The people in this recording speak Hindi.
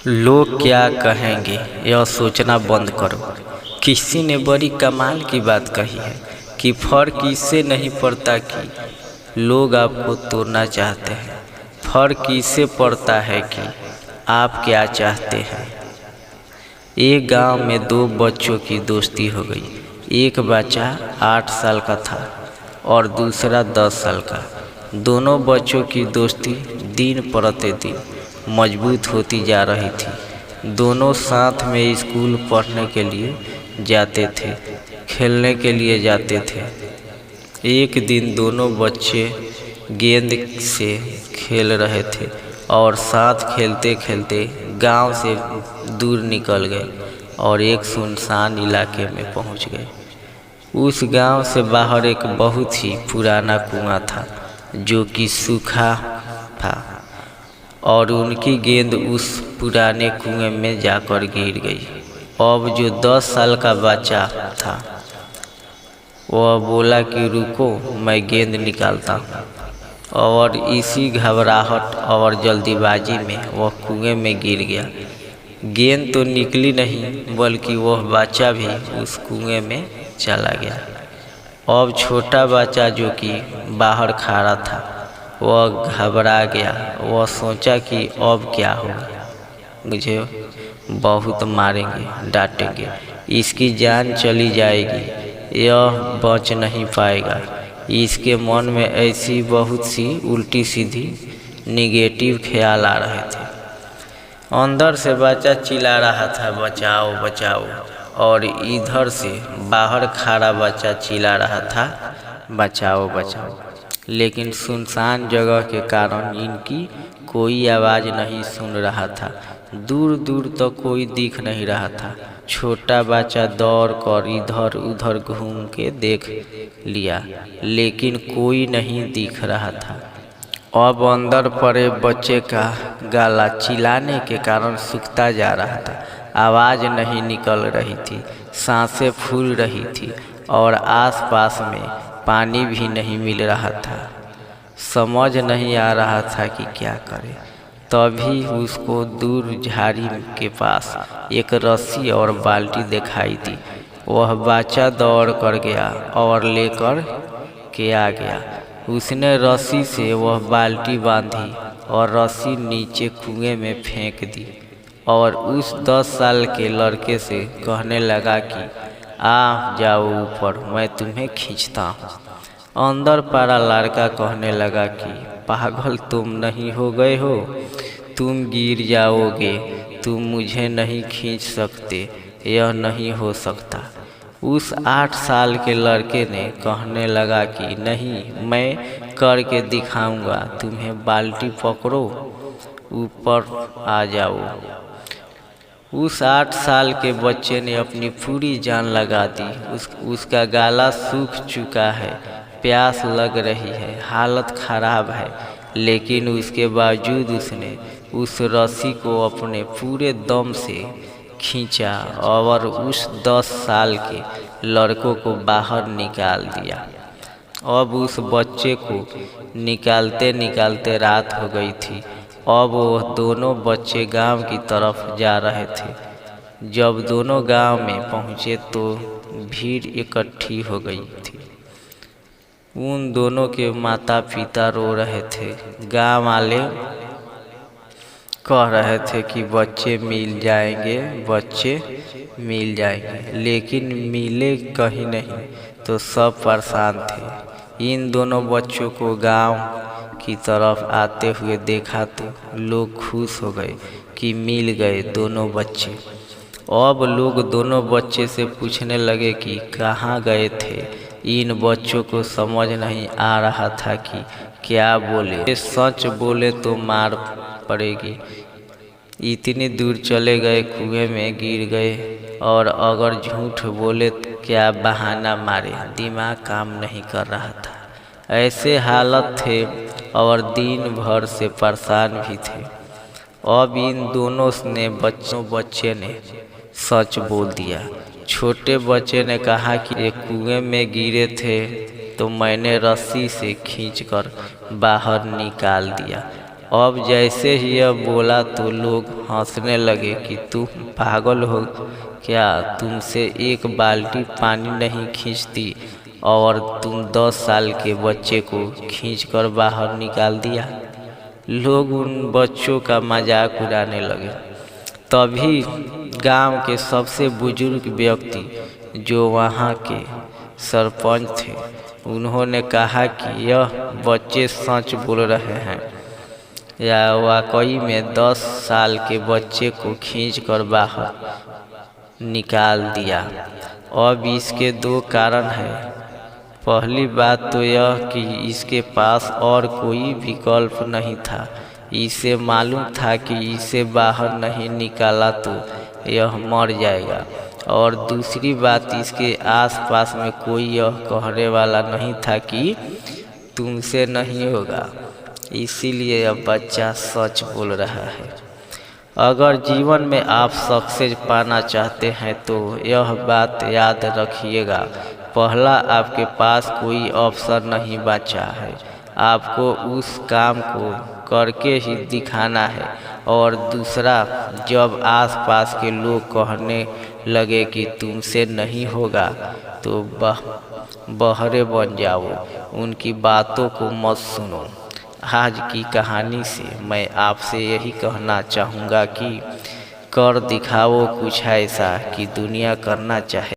लोग क्या कहेंगे यह सोचना बंद करो। किसी ने बड़ी कमाल की बात कही है कि फर्क इससे नहीं पड़ता कि लोग आपको तोड़ना चाहते हैं, फर्क इससे पड़ता है कि आप क्या चाहते हैं। एक गांव में दो बच्चों की दोस्ती हो गई। एक बच्चा 8 साल का था और दूसरा 10 साल का। दोनों बच्चों की दोस्ती दिन प्रतिदिन मजबूत होती जा रही थी। दोनों साथ में स्कूल पढ़ने के लिए जाते थे, खेलने के लिए जाते थे। एक दिन दोनों बच्चे गेंद से खेल रहे थे और साथ खेलते खेलते गांव से दूर निकल गए और एक सुनसान इलाके में पहुंच गए। उस गांव से बाहर एक बहुत ही पुराना कुआं था जो कि सूखा था और उनकी गेंद उस पुराने कुएं में जाकर गिर गई। अब जो 10 साल का बच्चा था वह बोला कि रुको, मैं गेंद निकालता हूँ। और इसी घबराहट और जल्दीबाजी में वह कुएं में गिर गया। गेंद तो निकली नहीं बल्कि वह बच्चा भी उस कुएं में चला गया। अब छोटा बच्चा जो कि बाहर खड़ा था वह घबरा गया। वह सोचा कि अब क्या होगा, मुझे बहुत मारेंगे, डांटेंगे, इसकी जान चली जाएगी, यह बच नहीं पाएगा। इसके मन में ऐसी बहुत सी उल्टी सीधी निगेटिव ख्याल आ रहे थे। अंदर से बच्चा चिल्ला रहा था, बचाओ बचाओ, और इधर से बाहर खड़ा बच्चा चिल्ला रहा था, बचाओ बचाओ। लेकिन सुनसान जगह के कारण इनकी कोई आवाज़ नहीं सुन रहा था। दूर दूर तक कोई दिख नहीं रहा था। छोटा बच्चा दौड़ कर इधर उधर घूम के देख लिया लेकिन कोई नहीं दिख रहा था। अब अंदर पड़े बच्चे का गला चिल्लाने के कारण सूखता जा रहा था। आवाज़ नहीं निकल रही थी, सांसें फूल रही थी और आसपास में पानी भी नहीं मिल रहा था। समझ नहीं आ रहा था कि क्या करे। तभी उसको दूर झाड़ी के पास एक रस्सी और बाल्टी दिखाई दी। वह बच्चा दौड़ कर गया और लेकर के आ गया। उसने रस्सी से वह बाल्टी बांधी और रस्सी नीचे कुएं में फेंक दी और उस 10 साल के लड़के से कहने लगा कि आ जाओ ऊपर, मैं तुम्हें खींचता हूँ। अंदर पड़ा लड़का कहने लगा कि पागल तुम नहीं हो गए हो, तुम गिर जाओगे, तुम मुझे नहीं खींच सकते, यह नहीं हो सकता। उस 8 साल के लड़के ने कहने लगा कि नहीं, मैं करके दिखाऊंगा, तुम्हें बाल्टी पकड़ो, ऊपर आ जाओ। उस 8 साल के बच्चे ने अपनी पूरी जान लगा दी। उसका गला सूख चुका है, प्यास लग रही है, हालत खराब है, लेकिन उसके बावजूद उसने उस रस्सी को अपने पूरे दम से खींचा और उस 10 साल के लड़कों को बाहर निकाल दिया। अब उस बच्चे को निकालते निकालते रात हो गई थी। अब वह दोनों बच्चे गांव की तरफ जा रहे थे। जब दोनों गांव में पहुंचे तो भीड़ इकट्ठी हो गई थी। उन दोनों के माता पिता रो रहे थे। गांव वाले कह रहे थे कि बच्चे मिल जाएंगे, बच्चे मिल जाएंगे, लेकिन मिले कहीं नहीं। तो सब परेशान थे। इन दोनों बच्चों को गांव की तरफ आते हुए देखा तो लोग खुश हो गए कि मिल गए दोनों बच्चे। अब लोग दोनों बच्चे से पूछने लगे कि कहाँ गए थे। इन बच्चों को समझ नहीं आ रहा था कि क्या बोले। सच बोले तो मार पड़ेगी। इतनी दूर चले गए, कुएं में गिर गए, और अगर झूठ बोले तो क्या बहाना मारे, दिमाग काम नहीं कर रहा था। ऐसे हालत थे और दिन भर से परेशान भी थे। अब इन दोनों ने बच्चे ने सच बोल दिया। छोटे बच्चे ने कहा कि एक कुएं में गिरे थे तो मैंने रस्सी से खींचकर बाहर निकाल दिया। अब जैसे ही यह बोला तो लोग हंसने लगे कि तुम पागल हो क्या, तुमसे एक बाल्टी पानी नहीं खींचती और तुम 10 साल के बच्चे को खींचकर बाहर निकाल दिया। लोग उन बच्चों का मजाक उड़ाने लगे। तभी गांव के सबसे बुजुर्ग व्यक्ति जो वहाँ के सरपंच थे, उन्होंने कहा कि यह बच्चे सच बोल रहे हैं, या वाकई में 10 साल के बच्चे को खींचकर बाहर निकाल दिया। अब इसके 2 कारण हैं। पहली बात तो यह कि इसके पास और कोई विकल्प नहीं था। इसे मालूम था कि इसे बाहर नहीं निकाला तो यह मर जाएगा। और दूसरी बात, इसके आसपास में कोई यह कहने वाला नहीं था कि तुमसे नहीं होगा। इसीलिए यह बच्चा सच बोल रहा है। अगर जीवन में आप सक्सेस पाना चाहते हैं तो यह बात याद रखिएगा। पहला, आपके पास कोई अवसर नहीं बचा है, आपको उस काम को करके ही दिखाना है। और दूसरा, जब आसपास के लोग कहने लगे कि तुमसे नहीं होगा तो बहरे बन जाओ, उनकी बातों को मत सुनो। आज की कहानी से मैं आपसे यही कहना चाहूँगा कि कर दिखाओ कुछ ऐसा कि दुनिया करना चाहे।